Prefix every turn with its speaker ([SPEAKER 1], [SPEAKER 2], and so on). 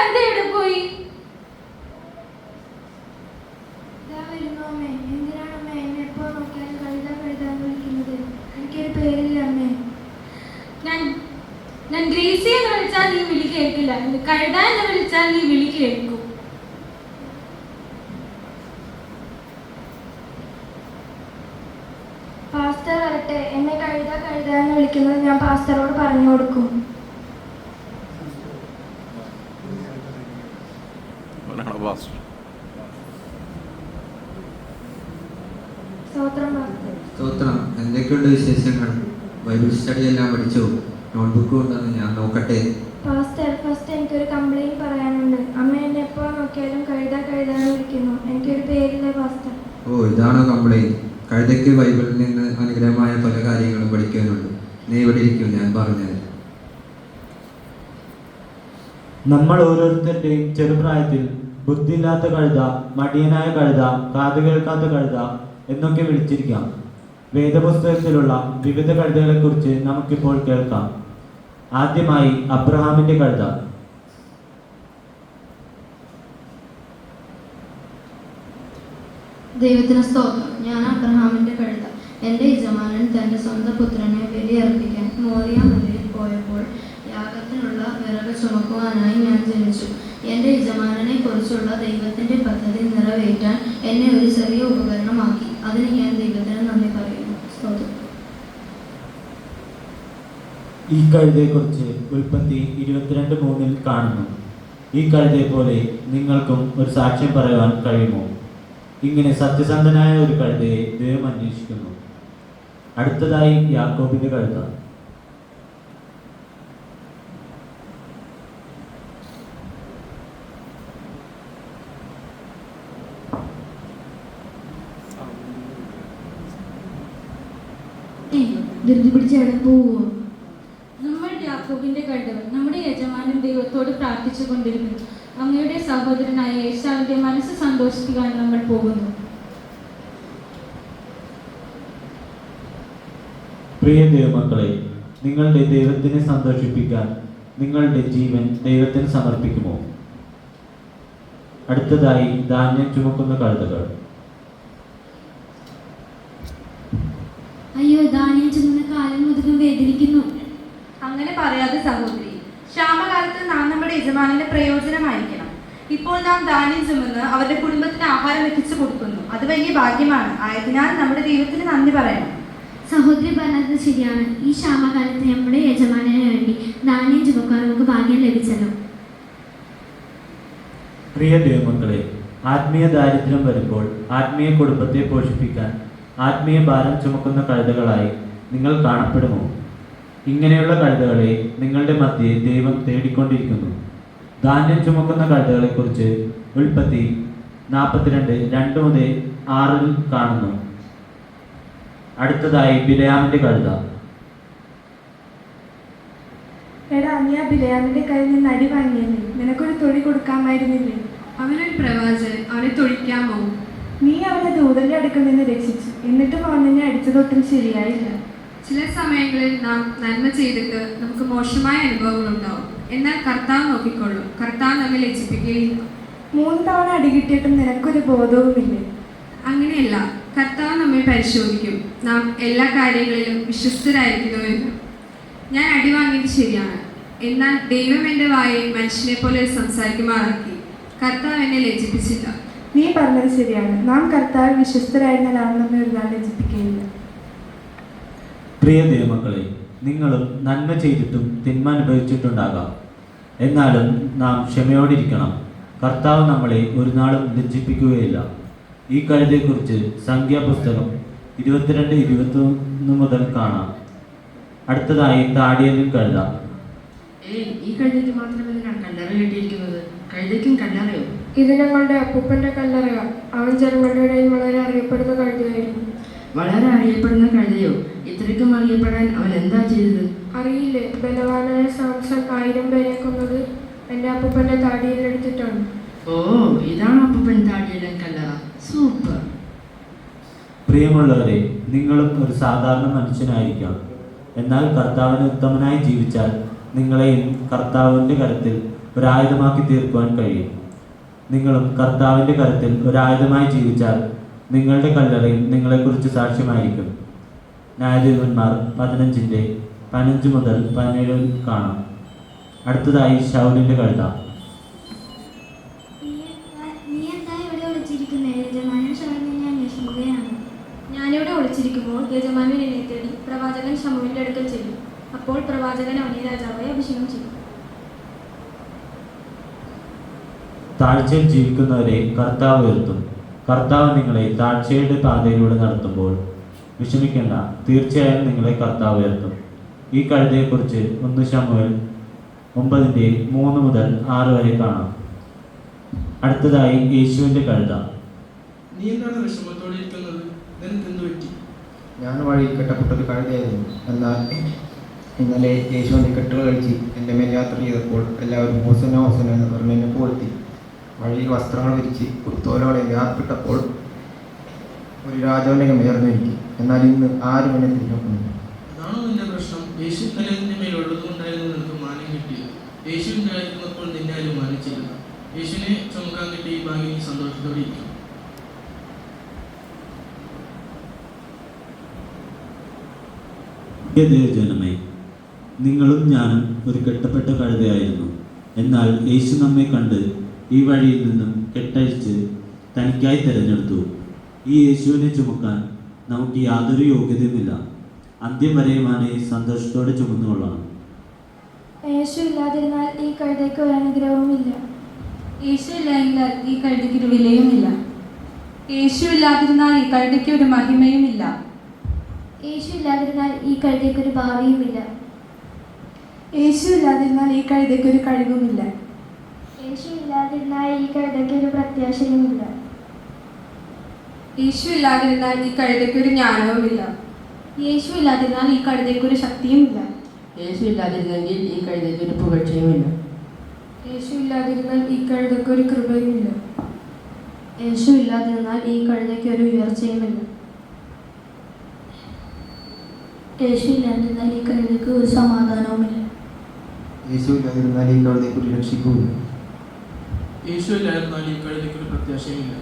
[SPEAKER 1] കഴുത എവിടെ പോയി?
[SPEAKER 2] എന്തിനാണ് അമ്മ എന്നെ എപ്പോ നോക്കിയാലും കഴുത കഴുത എന്ന് വിളിക്കുന്നത്? എനിക്കൊരു പേരില്ല അമ്മേ.
[SPEAKER 1] ഞാൻ ഗ്രേസി എന്ന് വിളിച്ചാൽ നീ വിളി കേൾക്കില്ല, കഴുത എന്ന് വിളിച്ചാൽ നീ വിളി കേൾക്കും.
[SPEAKER 2] പാസ്റ്റർ വരട്ടെ, എന്നെ കഴുത കഴുത എന്ന് വിളിക്കുന്നത് ഞാൻ പാസ്റ്ററോട് പറഞ്ഞു കൊടുക്കും.
[SPEAKER 3] സ്തോത്രം. എന്തൊക്കെയുണ്ട് വിശേഷങ്ങൾ? ബൈബിൾ സ്റ്റഡി എല്ലാം പഠിച്ചു? നോട്ട്ബുക്ക് കൊണ്ടുവന്ന് ഞാൻ നോക്കട്ടെ.
[SPEAKER 2] പാസ്റ്റർ, ഫസ്റ്റ് എനിക്കൊരു കംപ്ലൈന്റ് പറയാനുണ്ട്. അമ്മ എന്നെ എപ്പോ നോക്കിയാലും കഴുത കഴുത എന്ന് വിളിക്കുന്നു. എനിക്കൊരു പേരില്ല പാസ്റ്റർ.
[SPEAKER 3] ഓ, ഇതാണോ കംപ്ലൈന്റ്? കഴുതയ്ക്ക് ബൈബിളിൽ നിന്ന് അനുഗ്രഹമായ പല കാര്യങ്ങളും പഠിക്കാനുണ്ട്. നീ ഇവിടെ ഇരിക്കും, ഞാൻ പറഞ്ഞത്.
[SPEAKER 4] നമ്മൾ ഓരോരുത്തരുടെയും ചെറുപ്രായത്തിൽ ബുദ്ധിയില്ലാത്ത കഴുത, മടിയനായ കഴുത, കാത് കേൾക്കാത്ത കഴുത എന്നൊക്കെ വിളിച്ചിരിക്കാം. വേദപുസ്തകത്തിലുള്ള വിവിധ കഴുതകളെക്കുറിച്ച് നമുക്കിപ്പോൾ കേൾക്കാം. ആദ്യമായി അബ്രഹാമിന്റെ കഴുത.
[SPEAKER 5] ദൈവത്തിന് സ്തോത്രം. ഞാൻ അബ്രഹാമിന്റെ കഴുത. എൻ്റെ യജമാനൻ തൻ്റെ സ്വന്തം പുത്രനെ ബലിയർപ്പിക്കാൻ മോറിയ മലയിൽ പോയപ്പോൾ യാഗത്തിനുള്ള വിറക് ചുമക്കുവാനായി ഞാൻ ജനിച്ചു. എൻ്റെ യജമാനനെ കുറിച്ചുള്ള ദൈവത്തിൻ്റെ പദ്ധതി നിറവേറ്റാൻ എന്നെ ഒരു ചെറിയ ഉപകരണമാക്കി. അതിന് ഞാൻ ദൈവത്തിന് നന്ദി പറയുന്നു. സ്തോത്രം.
[SPEAKER 4] ഈ കഴുതയെക്കുറിച്ച് ഉൽപ്പത്തി 22:3 കാണുന്നു. ഈ കഴുതയെ പോലെ നിങ്ങൾക്കും ഒരു സാക്ഷ്യം പറയുവാൻ കഴിയുമോ? ഇങ്ങനെ സത്യസന്ധനായ ഒരു കഴുതയെ ദൈവം അന്വേഷിക്കുന്നു. അടുത്തതായി യാക്കോബിന്റെ കഴുത.
[SPEAKER 5] ധൃതി പിടിച്ച് എവിടെ പോവോ?
[SPEAKER 1] നമ്മൾ യാക്കോബിന്റെ കഴുതകൾ നമ്മുടെ യജമാനൻ ദൈവത്തോട് പ്രാർത്ഥിച്ചു കൊണ്ടിരുന്നു. അങ്ങയുടെ സഹോദരനായ ഏശാവിന്റെ മനസ്സ് സന്തോഷിപ്പിക്കാൻ നമ്മൾ പോകുന്നു.
[SPEAKER 4] പ്രിയ ദൈവമക്കളെ, നിങ്ങളുടെ ദൈവത്തിനെ സന്തോഷിപ്പിക്കാൻ നിങ്ങളുടെ ജീവൻ ദൈവത്തിന് സമർപ്പിക്കുമോ? അടുത്തതായി ധാന്യം ചുമക്കുന്ന കഴുതകൾ.
[SPEAKER 5] അയ്യോ, ധാന്യം ചുമന്ന കാലം മുതുകും വേദനിക്കുന്നു.
[SPEAKER 6] അങ്ങനെ പറയാതെ സഹോദരി, ക്ഷാമകാലത്ത് നാം നമ്മുടെ യജമാനന് പ്രയോജനമായിരിക്കണം. ഇപ്പോൾ നാം ധാന്യം ചുമന്ന് അവരുടെ കുടുംബത്തിന് ആഹാരം എത്തിച്ചു കൊടുക്കുന്നു. അത് വലിയ ഭാഗ്യമാണ്. ആയതിനാൽ നമ്മുടെ ദൈവത്തിന് നന്ദി പറയണം.
[SPEAKER 5] സഹോദരി പറഞ്ഞത് ശരിയാണ്. ഈ ക്ഷാമകാലത്ത് നമ്മുടെ യജമാനന് വേണ്ടി ധാന്യം ചുമക്കാൻ നമുക്ക് ഭാഗ്യം ലഭിച്ചല്ലോ.
[SPEAKER 4] പ്രിയ ദൈവമക്കളെ, ആത്മീയ ദാരിദ്ര്യം വരുമ്പോൾ ആത്മീയ കുടുംബത്തെ പോഷിപ്പിക്കാൻ ആത്മീയ ഭാരം ചുമക്കുന്ന കഴുതകളായി നിങ്ങൾ കാണപ്പെടുമോ? ഇങ്ങനെയുള്ള കഴുതകളെ നിങ്ങളുടെ മധ്യേ ദൈവം തേടിക്കൊണ്ടിരിക്കുന്നു. ധാന്യം ചുമക്കുന്ന കഴുതകളെക്കുറിച്ച് ഉൽപ്പത്തി 42:2-6 കാണുന്നു. അടുത്തതായി ബിലയാമിന്റെ കഴുത.
[SPEAKER 2] എടാ, നീ ആ ബിലയാമിന്റെ കയ്യിൽ നിന്ന് അടി വാങ്ങിയല്ലേ? നിനക്കൊരു തൊഴി കൊടുക്കാമായിരുന്നില്ലേ?
[SPEAKER 6] അവനൊരു പ്രവാചകൻ, അവനെ തൊഴിക്കാമോ?
[SPEAKER 2] നീ അവനെ ദൂതന്റെ അടുക്കൽ നിന്ന് രക്ഷിച്ചു. എന്നിട്ടും അവൻ നിന്നെ അടിച്ചതൊട്ടും ശരിയായില്ല.
[SPEAKER 6] ചില സമയങ്ങളിൽ നാം നന്മ ചെയ്തിട്ട് നമുക്ക് മോശമായ അനുഭവങ്ങൾ ഉണ്ടാവും. എന്നാൽ കർത്താവ് നോക്കിക്കൊള്ളും. കർത്താവ് നമ്മെ ലജ്ജിപ്പിക്കുകയില്ല.
[SPEAKER 2] 3 തവണ അടി കിട്ടിയിട്ടും നിനക്കൊരു ബോധവുമില്ലേ?
[SPEAKER 6] അങ്ങനെയല്ല, കർത്താവ് നമ്മെ പരിശോധിക്കും. നാം എല്ലാ കാര്യങ്ങളിലും വിശ്വസ്തരായിരിക്കുന്നുവെന്ന്. ഞാൻ അടി വാങ്ങിയത് ശരിയാണ്. എന്നാൽ ദൈവം എൻ്റെ വായെ മനുഷ്യനെ പോലെ സംസാരിക്കുമാറാക്കി. കർത്താവ് എന്നെ ലജ്ജിപ്പിച്ചില്ല.
[SPEAKER 2] നീ പറഞ്ഞത് ശരിയാണ്. നാം കർത്താവ് വിശ്വസ്തരായിരുന്നാൽ അവൻ നമ്മെ ഒരു നാൾ ലജ്ജിപ്പിക്കുകയില്ല.
[SPEAKER 4] പ്രിയ ദൈവമക്കളെ, നിങ്ങളും നന്മ ചെയ്തിട്ടും തിന്മ അനുഭവിച്ചിട്ടുണ്ടാകാം. എന്നാലും നാം ക്ഷമയോടിരിക്കണം. കർത്താവ് നമ്മളെ ഒരു നാളും ലജ്ജിപ്പിക്കുകയില്ല. ഈ കഴുതയെക്കുറിച്ച് സംഖ്യാപുസ്തകം 22:21 മുതൽ കാണാം. അടുത്തതായി താടിയലിൻ കഴുത.
[SPEAKER 7] ഈ കഴുതയ്ക്ക് മാത്രമല്ല കല്ലറ കെട്ടിയിരിക്കുന്നത്. കഴുതയ്ക്കും കല്ലറയോ?
[SPEAKER 2] ഇത് ഞങ്ങളുടെ അപ്പൂപ്പന്റെ കല്ലറയാ. അവൻ ജനങ്ങളുടെ ഇടയിൽ വളരെ അറിയപ്പെടുന്ന കഴുതയായിരുന്നു.
[SPEAKER 7] വളരെ അറിയപ്പെടുന്ന കഴുതയോ? ഇത്രയ്ക്കും അറിയപ്പെടാൻ അവൻ എന്താ ചെയ്തത്?
[SPEAKER 2] അറിയില്ലേ, ബലവാനായ സാംസൺ 1000 പേരെ കൊന്നത് എൻ്റെ അപ്പൂപ്പന്റെ താടിയിൽ എടുത്തിട്ടാണ്.
[SPEAKER 7] ഓ, ഇതാണ് അപ്പൂപ്പൻ താടിയിലെ കല്ലറ. സൂപ്പർ.
[SPEAKER 4] പ്രിയമുള്ളവരെ, നിങ്ങളും ഒരു സാധാരണ മനുഷ്യനായിരിക്കാം. എന്നാൽ കർത്താവിന് ഉത്തമനായി ജീവിച്ചാൽ നിങ്ങളെയും കർത്താവിൻ്റെ കരത്തിൽ ഒരായുധമാക്കി തീർക്കുവാൻ കഴിയും. നിങ്ങളും കർത്താവിൻ്റെ കരത്തിൽ ഒരായുധമായി ജീവിച്ചാൽ നിങ്ങളുടെ കല്ലറയും നിങ്ങളെക്കുറിച്ച് സാക്ഷ്യമായിരിക്കും. ന്യായാധിപന്മാർ 15 മുതൽ 17 കാണാം. അടുത്തതായി ശൗലിൻ്റെ കഴുത.
[SPEAKER 2] നീ എന്താ ഇവിടെ ഒളിച്ചിരിക്കുന്നേ? യജമാനൻ ശമൂവേലിനെ അന്വേഷിക്കുകയാണ്.
[SPEAKER 1] ഞാനിവിടെ ഒളിച്ചിരിക്കുമ്പോൾ യജമാനൻ എന്നെ തേടി പ്രവാചകൻ ശമൂവേലിന്റെ അടുക്കൽ ചെല്ലും. അപ്പോൾ പ്രവാചകൻ അവനെ രാജാവായി അഭിഷേകം ചെയ്യും.
[SPEAKER 4] താഴ്ചയിൽ ജീവിക്കുന്നവരെ കർത്താവ് ഉയർത്തും. കർത്താവ് നിങ്ങളെ താഴ്ചയുടെ പാതയിലൂടെ നടത്തുമ്പോൾ വിഷമിക്കേണ്ട, തീർച്ചയായും നിങ്ങളെ കർത്താവ് ഉയർത്തും. ഈ കഴുതയെക്കുറിച്ച് 1 ശമൂവേൽ 9:3 മുതൽ 6 വരെ കാണാം. അടുത്തതായി യേശുവിൻ്റെ കഴുത.
[SPEAKER 8] നീ എന്താണ് വിഷമത്തോടെ ഇരിക്കുന്നത്? നിനക്ക് എന്ത് പറ്റി?
[SPEAKER 9] ഞാൻ വഴി കെട്ടപ്പെട്ടൊരു കഴുതയായിരുന്നു. എന്നാൽ ഇന്നലെ യേശുവിൻ്റെ കെട്ടുകൾ കഴിച്ച് എൻ്റെ മേൽ യാത്ര ചെയ്തപ്പോൾ എല്ലാവരും ഹോസന ഹോസന എന്ന് പറഞ്ഞ് എന്നെ പുകഴ്ത്തി. വഴിയിൽ വസ്ത്രങ്ങൾ വിരിച്ച് കുത്തോലോടെ യാത്രപ്പെട്ടപ്പോൾ ഒരു രാജാവിൻ്റെ ഉയർന്നു എനിക്ക്. എന്നാൽ ഇന്ന് ആരും എന്നെ തിരിഞ്ഞോക്കുന്നു.
[SPEAKER 8] അതാണോ നിന്റെ പ്രശ്നം? യേശു ഇന്നലെ നിന്റെ മേലുള്ളത് കൊണ്ടായിരുന്നു നിനക്ക് മാനം കിട്ടിയത്. യേശു ഉണ്ടായിരുന്നപ്പോൾ നിന്നെ ആരും മാനിച്ചില്ല. യേശുവിനെ ചുമക്കാൻ കിട്ടിയ ഈ ഭാഗ്യം നീ സന്തോഷത്തോടെ ഇരിക്കും.
[SPEAKER 4] ദൈവജനമേ, നിങ്ങളും ഞാനും ഒരു കെട്ടപ്പെട്ട കഴുതയായിരുന്നു. എന്നാൽ യേശു നമ്മെ കണ്ട് ഈ വഴിയിൽ നിന്നും കെട്ടഴിച്ച് തനിക്കായി തിരഞ്ഞെടുത്തു. ഈ യേശുവിനെ ചുമക്കാൻ നമുക്ക് യാതൊരു യോഗ്യതയുമില്ല. അന്ത്യം വരെയുമാണ് സന്തോഷത്തോടെ ചുമന്നുകൊള്ളണം.
[SPEAKER 2] യേശു ഇല്ലാതിരുന്നാൽ ഈ കഴുതയ്ക്ക് ഒരു അനുഗ്രഹവുമില്ല.
[SPEAKER 1] യേശു ഇല്ലായെങ്കിൽ ഈ കഴുതയ്ക്ക് ഒരു വിലയുമില്ല. യേശു ഇല്ലാതിരുന്നാൽ ഈ കഴുതയ്ക്ക് ഒരു മഹിമയുമില്ല.
[SPEAKER 2] യേശു ഇല്ലാതിരുന്നാൽ ഈ കഴുതയ്ക്ക് ഒരു ഭാവിയുമില്ല.
[SPEAKER 1] യേശു ഇല്ലാതിരുന്നാൽ ഈ കഴുതയ്ക്ക് ഒരു കഴിവുമില്ല.
[SPEAKER 2] യേശു ഇല്ലാതിരുന്നാൽ ഈ കഴുതയ്ക്ക് ഒരു പ്രത്യാശയുമില്ല.
[SPEAKER 6] യേശു ഇല്ലാതിരുന്നാൽ ഈ കഴുതയ്ക്ക് ഒരു ജ്ഞാനവുമില്ല.
[SPEAKER 1] യേശു ഇല്ലാതിരുന്നാൽ ഈ കഴുതയ്ക്ക് ഒരു ശക്തിയുമില്ല.
[SPEAKER 7] യേശു ഇല്ലാതിരുന്നെങ്കിൽ ഈ കഴുതയ്ക്ക് ഒരു പുകഴ്ചയുമില്ല.
[SPEAKER 1] യേശു ഇല്ലാതിരുന്നാൽ ഈ കഴുതയ്ക്ക് ഒരു കൃപയുമില്ല.
[SPEAKER 5] യേശു ഇല്ലാതിരുന്നാൽ ഈ കഴുതയ്ക്ക് ഒരു ഉയർച്ചയുമില്ല.
[SPEAKER 2] യേശു ഇല്ലാതിരുന്നാൽ ഈ കഴുതയ്ക്ക് ഒരു സമാധാനവുമില്ല.
[SPEAKER 9] യേശു ഇല്ലാതിരുന്നാൽ ഈ കഴുതയ്ക്ക് ഒരു രക്ഷിക്കുമില്ല.
[SPEAKER 8] യേശു ഇല്ലായിരുന്നാൽ ഈ കഴുതയ്ക്ക് ഒരു പ്രത്യാശയുമില്ല.